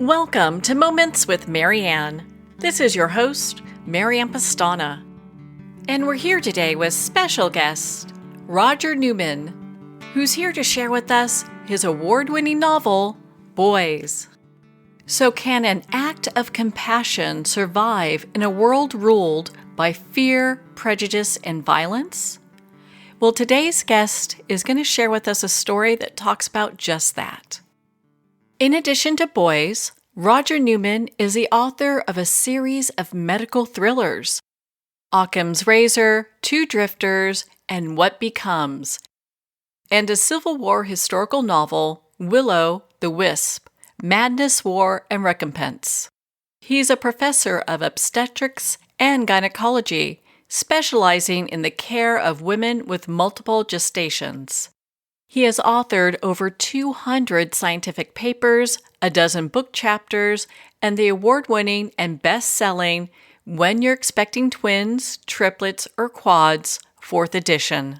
Welcome to Moments with Marianne. This is your host, Marianne Pastana. And we're here today with special guest, Roger Newman, who's here to share with us his award-winning novel, Boys. So can an act of compassion survive in a world ruled by fear, prejudice, and violence? Well, today's guest is going to share with us a story that talks about just that. In addition to Boys, Roger Newman is the author of a series of medical thrillers, Occam's Razor, Two Drifters, and What Becomes, and a Civil War historical novel, Willow the Wisp, Madness, War, and Recompense. He's a professor of obstetrics and gynecology, specializing in the care of women with multiple gestations. He has authored over 200 scientific papers, a dozen book chapters, and the award-winning and best-selling When You're Expecting Twins, Triplets, or Quads, 4th edition.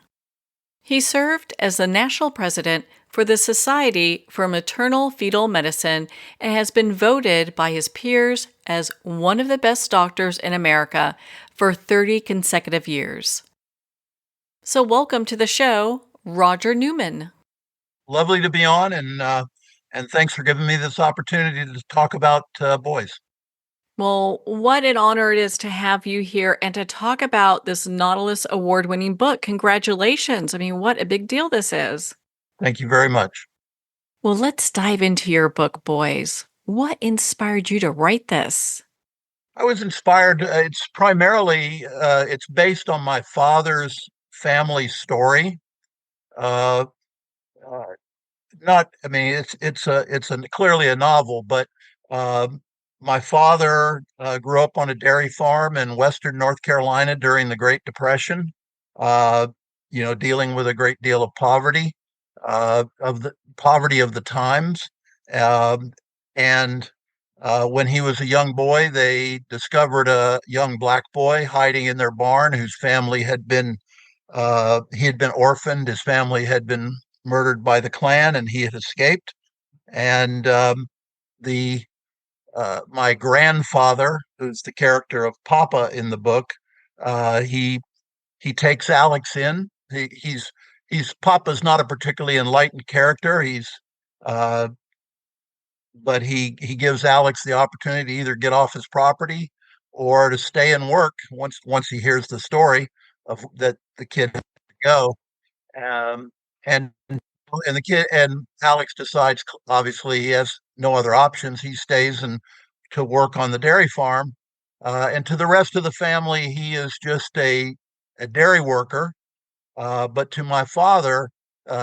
He served as the national president for the Society for Maternal Fetal Medicine and has been voted by his peers as one of the best doctors in America for 30 consecutive years. So welcome to the show, Roger Newman. Lovely to be on, and thanks for giving me this opportunity to talk about boys. Well, what an honor it is to have you here and to talk about this Nautilus award-winning book. Congratulations. I mean, what a big deal this is. Thank you very much. Well, let's dive into your book, Boys. What inspired you to write this? I was inspired. It's based on my father's family story. Uh, uh, not, I mean, it's clearly a novel, but uh, my father grew up on a dairy farm in Western North Carolina during the Great Depression. Uh, dealing with a great deal of poverty, of the poverty of the times. Um, and When he was a young boy, they discovered a young black boy hiding in their barn whose family had been he had been orphaned. His family had been murdered by the Klan, and he had escaped. And the My grandfather, who's the character of Papa in the book, he takes Alex in. He's Papa's not a particularly enlightened character. Uh, but he gives Alex the opportunity to either get off his property or to stay and work once he hears the story of that the kid has to go. Um, and and the kid and Alex decides, obviously he has no other options. He stays and to work on the dairy farm. And to the rest of the family, he is just a dairy worker. But to my father,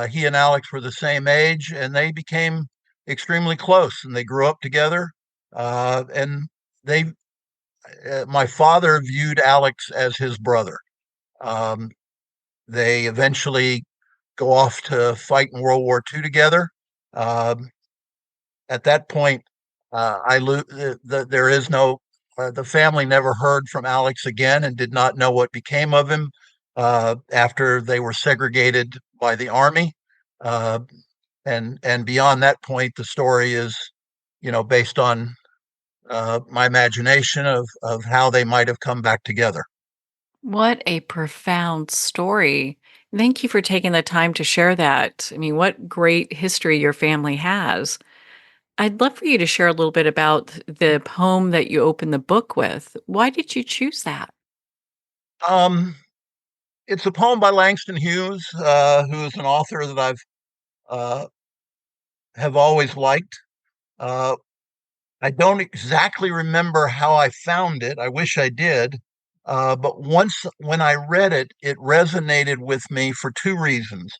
he and Alex were the same age, and they became extremely close, and they grew up together. And they, My father viewed Alex as his brother. Um, they eventually go off to fight in World War II together. Um, at that point, there is no. The family never heard from Alex again and did not know what became of him after they were segregated by the army. Uh, and beyond that point, the story is, based on my imagination of how they might have come back together. What a profound story. Thank you for taking the time to share that. I mean, what great history your family has. I'd love for you to share a little bit about the poem that you open the book with. Why did you choose that? Um, it's a poem by Langston Hughes, who is an author that I've uh, have always liked. Uh, I don't exactly remember how I found it. I wish I did. But once when I read it, it resonated with me for two reasons.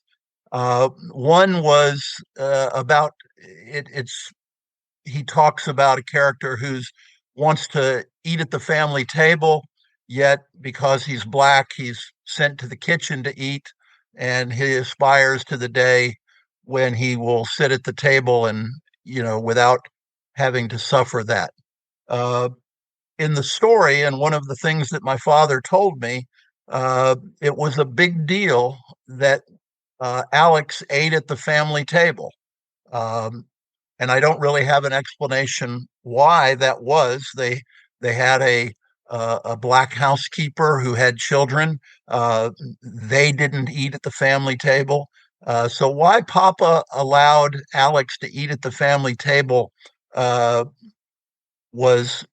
One was about it. He talks about a character who's wants to eat at the family table, yet because he's black, he's sent to the kitchen to eat, and he aspires to the day when he will sit at the table and without having to suffer that. Uh, in the story, and one of the things that my father told me, it was a big deal that Alex ate at the family table. Um, and I don't really have an explanation why that was. They had a black housekeeper who had children. They didn't eat at the family table. So why Papa allowed Alex to eat at the family table uh, was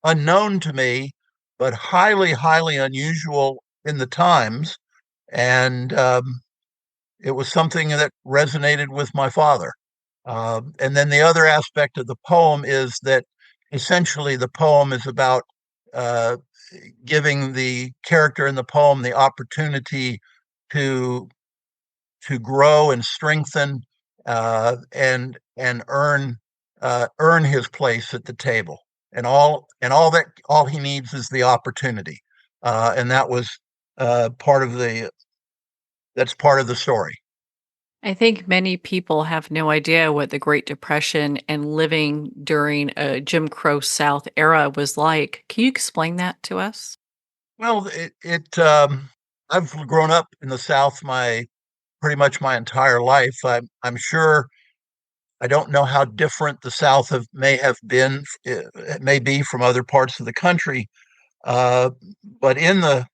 unknown to me, but highly, highly unusual in the times. And it was something that resonated with my father. And then the other aspect of the poem is that essentially the poem is about uh, giving the character in the poem the opportunity to grow and strengthen and earn his place at the table. And all he needs is the opportunity, and part of the that's part of the story. I think many people have no idea what the Great Depression and living during a Jim Crow South era was like. Can you explain that to us? Well, I've grown up in the South my pretty much my entire life. I'm sure I don't know how different the South may have been, it may be from other parts of the country, uh, but in the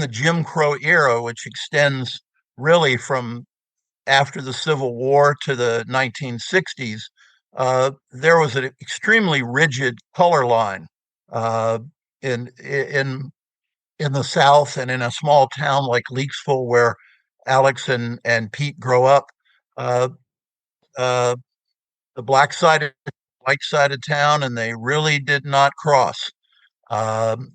Jim Crow era, which extends really from after the Civil War to the 1960s, there was an extremely rigid color line uh, in the South, and in a small town like Leaksville, where Alex and Pete grow up. Uh, uh, the black side of white side of town, and they really did not cross. Um,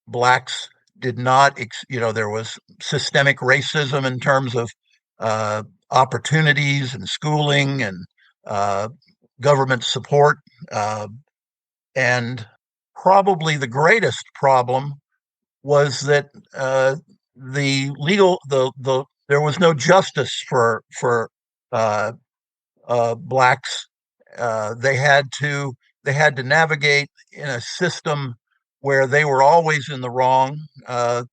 Blacks did not, there was systemic racism in terms of uh, opportunities and schooling and uh, government support. Uh, and probably the greatest problem was that there was no justice for blacks. Uh, they had to they had to navigate in a system where they were always in the wrong.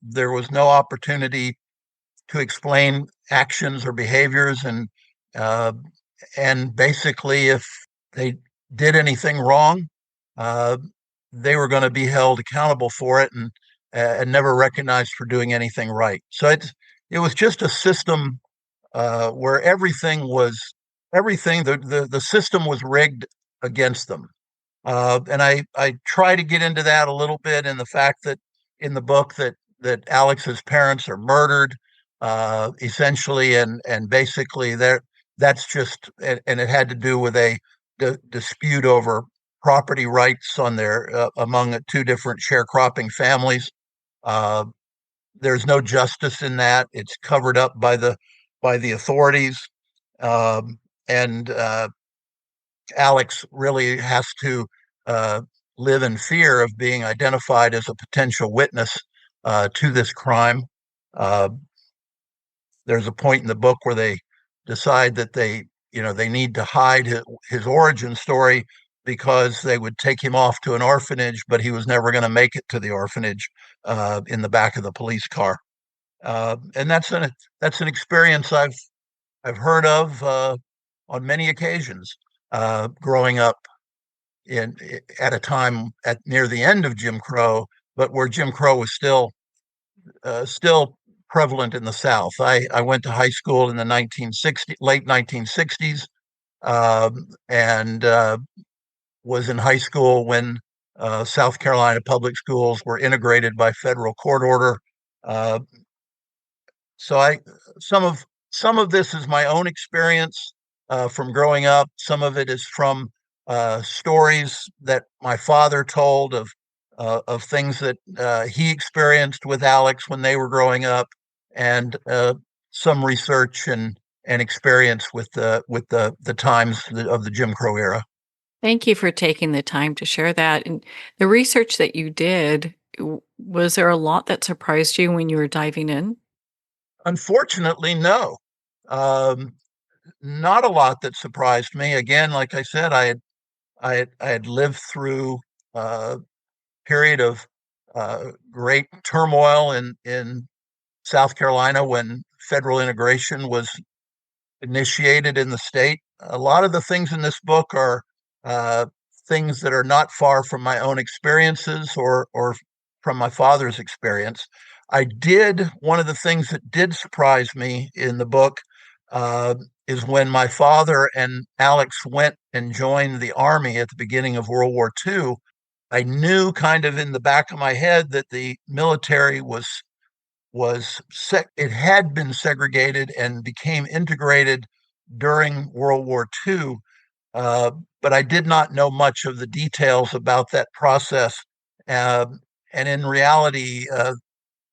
There was no opportunity to explain actions or behaviors, uh, and basically, if they did anything wrong, uh, they were going to be held accountable for it and never recognized for doing anything right. So it was just a system where everything the system was rigged against them. And I try to get into that a little bit in the fact that in the book that Alex's parents are murdered, essentially, and basically that's just and it had to do with a dispute over property rights on their among two different sharecropping families. Uh, there's no justice in that. It's covered up by the authorities, um, and Alex really has to uh, live in fear of being identified as a potential witness to this crime. Uh, there's a point in the book where they decide that they need to hide his origin story because they would take him off to an orphanage, but he was never going to make it to the orphanage in the back of the police car. And that's an experience I've heard of on many occasions growing up in at a time at near the end of Jim Crow, but where Jim Crow was still prevalent in the South. I went to high school in the late 1960s, and was in high school when South Carolina public schools were integrated by federal court order. Uh, so I some of this is my own experience from growing up. Some of it is from stories that my father told of things that he experienced with Alex when they were growing up, and some research and experience with the times of the Jim Crow era. Thank you for taking the time to share that. And the research that you did, was there a lot that surprised you when you were diving in? Unfortunately, no. Um, Not a lot that surprised me. Again, like I said, I had lived through a period of great turmoil in South Carolina when federal integration was initiated in the state. a lot of the things in this book are uh, things that are not far from my own experiences or from my father's experience. I did one of the things that did surprise me in the book uh, is when my father and Alex went and joined the army at the beginning of World War II. I knew kind of in the back of my head that the military it had been segregated and became integrated during World War II, uh, but I did not know much of the details about that process. Uh, and in reality,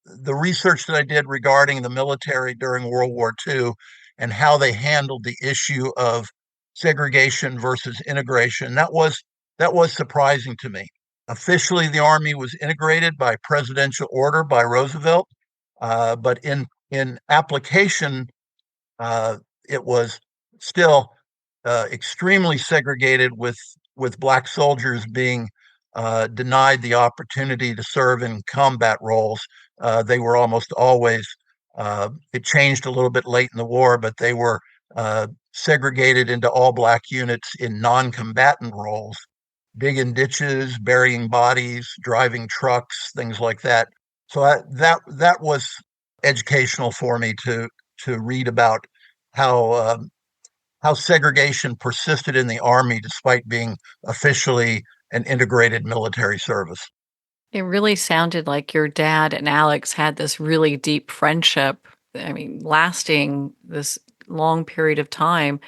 the research that I did regarding the military during World War II and how they handled the issue of segregation versus integration, that was surprising to me. Officially, the Army was integrated by presidential order by Roosevelt, but in application, uh, it was still extremely segregated, with black soldiers being denied the opportunity to serve in combat roles. They were almost always. It changed a little bit late in the war, but they were segregated into all black units in non-combatant roles, digging ditches, burying bodies, driving trucks, things like that. So that was educational for me to read about how how segregation persisted in the army despite being officially an integrated military service. It really sounded like your dad and Alex had this really deep friendship. I mean, lasting this long period of time.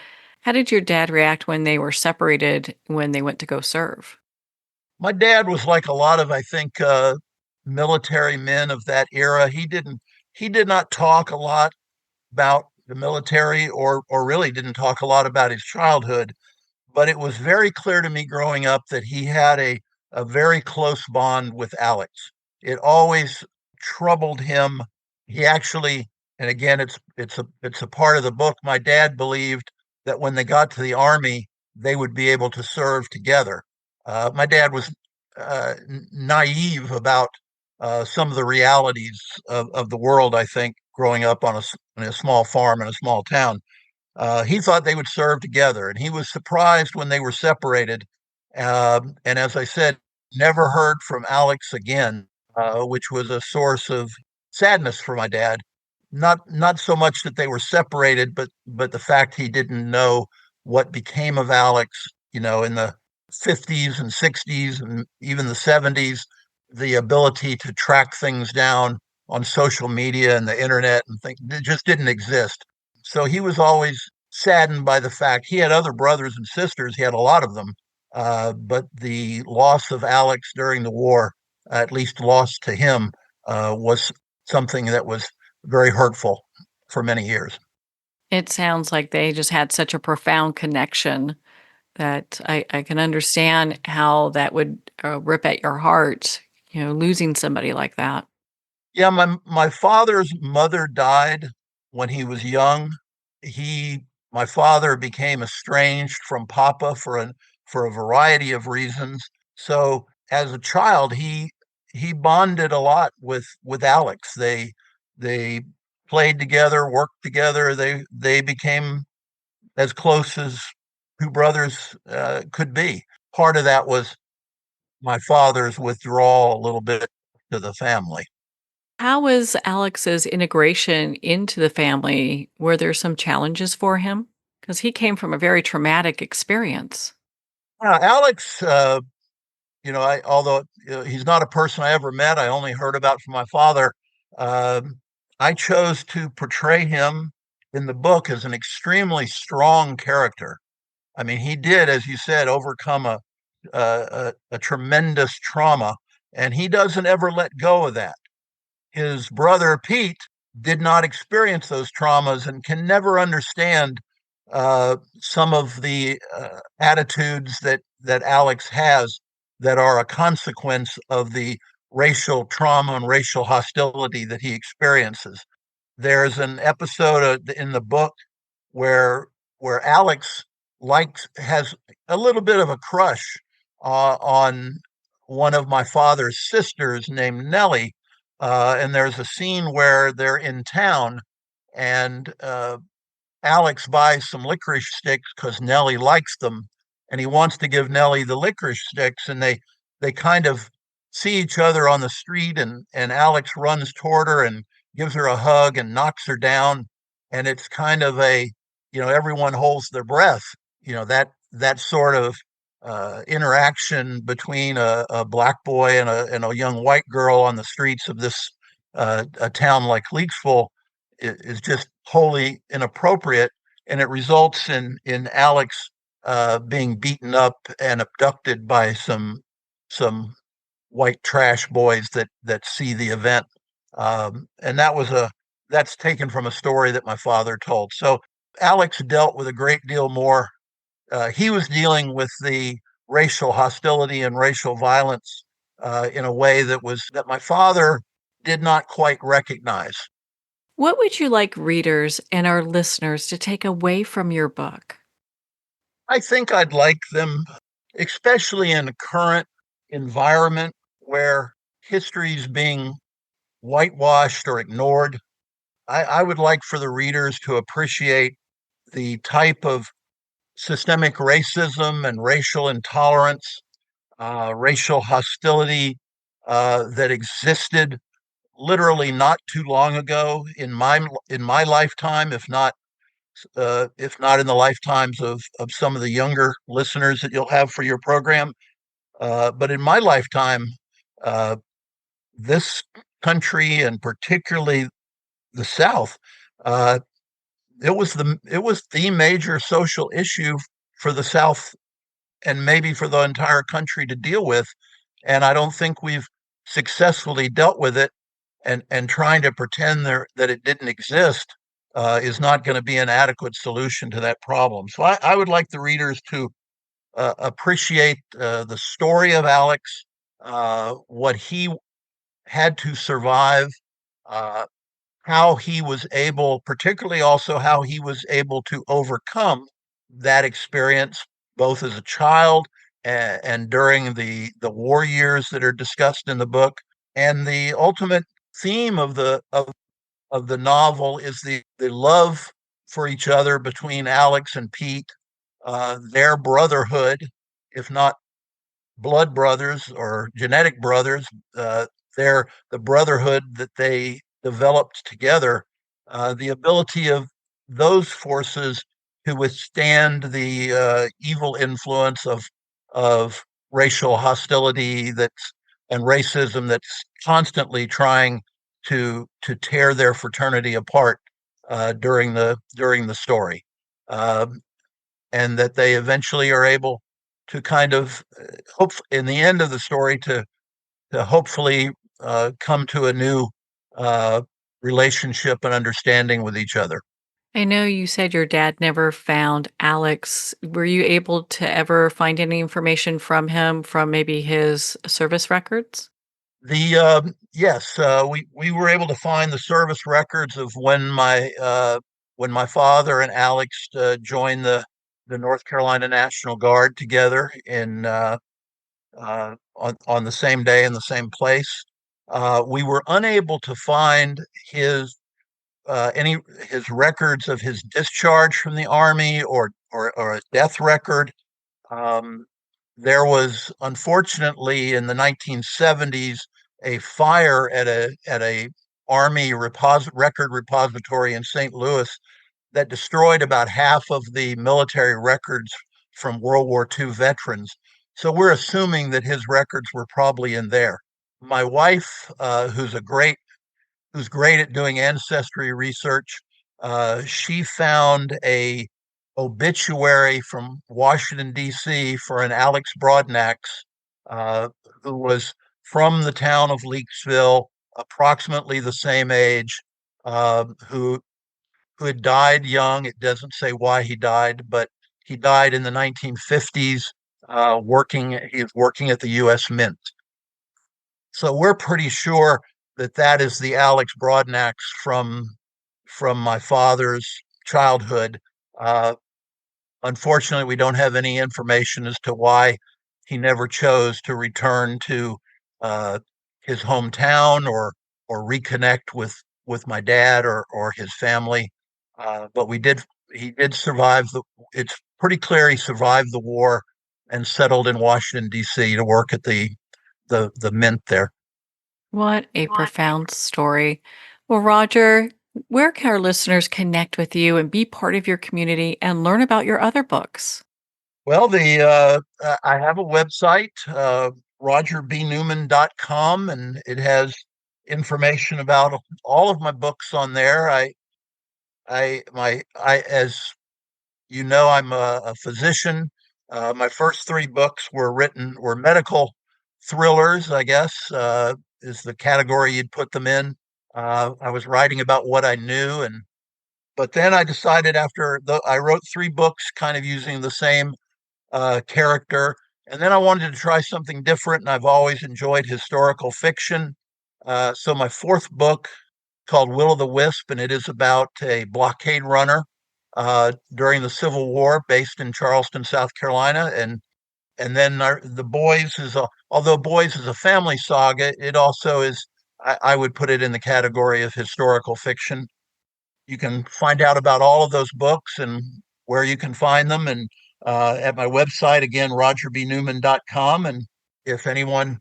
How did your dad react when they were separated when they went to go serve? My dad was like a lot of, I think, military men of that era. He did not talk a lot about the military or really didn't talk a lot about his childhood. But it was very clear to me growing up that he had a very close bond with Alex. It always troubled him. He actually, and again, it's a part of the book. My dad believed that when they got to the army, they would be able to serve together. My dad was naive about some of the realities of the world. I think growing up on a small farm in a small town, he thought they would serve together, and he was surprised when they were separated. And as I said, never heard from Alex again, which was a source of sadness for my dad. Not so much that they were separated, but the fact he didn't know what became of Alex. In the 50s and 60s and even the 70s, the ability to track things down on social media and the internet and things, it just didn't exist. So he was always saddened by the fact he had other brothers and sisters. He had a lot of them, but the loss of Alex during the war, at least lost to him, was something that was very hurtful for many years. It sounds like they just had such a profound connection that I can understand how that would rip at your heart, losing somebody like that. Yeah, my father's mother died when he was young. He My father became estranged from Papa for a variety of reasons. So as a child, he bonded a lot with Alex. They played together, worked together. They became as close as two brothers could be. Part of that was my father's withdrawal a little bit to the family. How was Alex's integration into the family? Were there some challenges for him? Because he came from a very traumatic experience. Alex, although he's not a person I ever met, I only heard about from my father. Um, I chose to portray him in the book as an extremely strong character. I mean, he did, as you said, overcome a tremendous trauma, and he doesn't ever let go of that. His brother Pete did not experience those traumas and can never understand some of the attitudes that Alex has that are a consequence of the racial trauma and racial hostility that he experiences. There's an episode in the book where Alex likes has a little bit of a crush on one of my father's sisters named Nellie, and there's a scene where they're in town, and Alex buys some licorice sticks because Nellie likes them, and he wants to give Nellie the licorice sticks, and they kind of see each other on the street, and Alex runs toward her and gives her a hug and knocks her down, and it's kind of a, everyone holds their breath, that sort of interaction between a black boy and a young white girl on the streets of this a town like Leaksville is just wholly inappropriate, and it results in Alex being beaten up and abducted by some white trash boys that see the event, and that's taken from a story that my father told. So Alex dealt with a great deal more. He was dealing with the racial hostility and racial violence in a way that my father did not quite recognize. What would you like readers and our listeners to take away from your book? I think I'd like them, especially in a current environment where history is being whitewashed or ignored. I would like for the readers to appreciate the type of systemic racism and racial intolerance, racial hostility that existed literally not too long ago in my lifetime, if not in the lifetimes of some of the younger listeners that you'll have for your program. But in my lifetime, uh, this country and particularly the South, uh, it was the major social issue for the South and maybe for the entire country to deal with, and I don't think we've successfully dealt with it. And trying to pretend that it didn't exist is not going to be an adequate solution to that problem. So I would like the readers to appreciate the story of Alex, what he had to survive, uh, how he was able, particularly also how he was able to overcome that experience, both as a child and during the war years that are discussed in the book. And the ultimate theme of the novel is the love for each other between Alex and Pete, their brotherhood, if not blood brothers or genetic brothers. Uh, they're the brotherhood that they developed together. The ability of those forces to withstand the evil influence of racial hostility that's and racism that's constantly trying to tear their fraternity apart during the story. Um, and that they eventually are able to kind of hope in the end of the story to hopefully come to a new uh, relationship and understanding with each other. I know you said your dad never found Alex. Were you able to ever find any information from him from maybe his service records? The Yes, we were able to find the service records of when my father and Alex joined the North Carolina National Guard together on the same day in the same place. We were unable to find his any his records of his discharge from the army or a death record. Um, there was unfortunately in the 1970s a fire at a record repository in St. Louis that destroyed about half of the military records from World War II veterans. So we're assuming that his records were probably in there. My wife, who's great at doing ancestry research, she found a obituary from Washington D.C. for an Alex Broadnax, uh, who was from the town of Leakesville, approximately the same age, who had died young. It doesn't say why he died, but he died in the 1950s. He was working at the U.S. Mint. So we're pretty sure that is the Alex Broadnax from my father's childhood. Uh, Unfortunately, we don't have any information as to why he never chose to return to uh, his hometown or reconnect with my dad or his family. But he did survive it's pretty clear he survived the war and settled in Washington, D.C. to work at the mint there. What a profound story. Well, Roger, where can our listeners connect with you and be part of your community and learn about your other books? Well, I have a website, rogerbnewman.com, and it has information about all of my books on there. As you know, I'm a physician. My first three books were medical thrillers, I guess, is the category you'd put them in. I was writing about what I knew, but then I decided I wrote three books, kind of using the same character. And then I wanted to try something different, and I've always enjoyed historical fiction. So my fourth book, called Will o' the Wisp, and it is about a blockade runner during the Civil War, based in Charleston, South Carolina. And then the Boys although Boys is a family saga, it also is. I would put it in the category of historical fiction. You can find out about all of those books and where you can find them, and at my website, again, rogerbnewman.com. And if anyone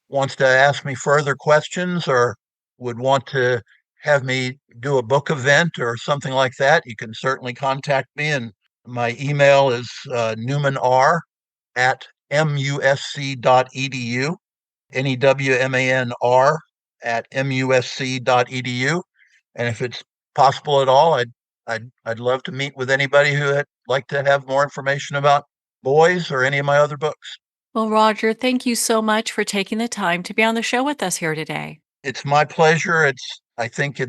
wants to ask me further questions or would want to have me do a book event or something like that, you can certainly contact me. And my email is newmanr@musc.edu, NEWMANR@musc.edu. And if it's possible at all, I'd love to meet with anybody who would like to have more information about Boys or any of my other books. Well, Roger, thank you so much for taking the time to be on the show with us here today. It's my pleasure. I think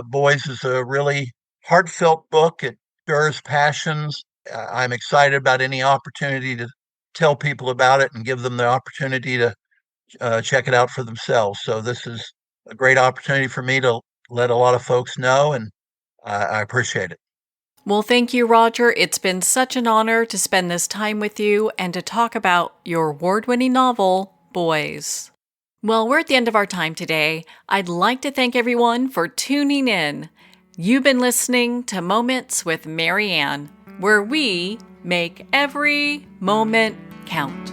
Boys is a really heartfelt book. It stirs passions. I'm excited about any opportunity to tell people about it and give them the opportunity to check it out for themselves. So this is a great opportunity for me to let a lot of folks know, and I appreciate it. Well, thank you, Roger. It's been such an honor to spend this time with you and to talk about your award-winning novel, Boys. Well, we're at the end of our time today. I'd like to thank everyone for tuning in. You've been listening to Moments with Mary Ann, where we make every moment count.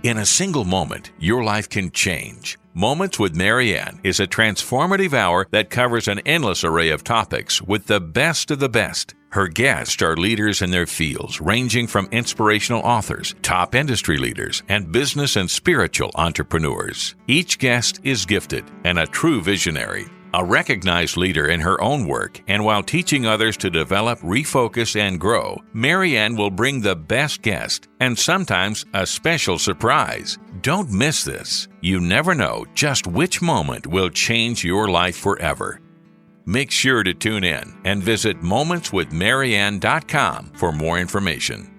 In a single moment, your life can change. Moments with Mary Ann is a transformative hour that covers an endless array of topics with the best of the best. Her guests are leaders in their fields, ranging from inspirational authors, top industry leaders, and business and spiritual entrepreneurs. Each guest is gifted and a true visionary, a recognized leader in her own work, and while teaching others to develop, refocus, and grow, Mary Ann will bring the best guest and sometimes a special surprise. Don't miss this. You never know just which moment will change your life forever. Make sure to tune in and visit momentswithmaryann.com for more information.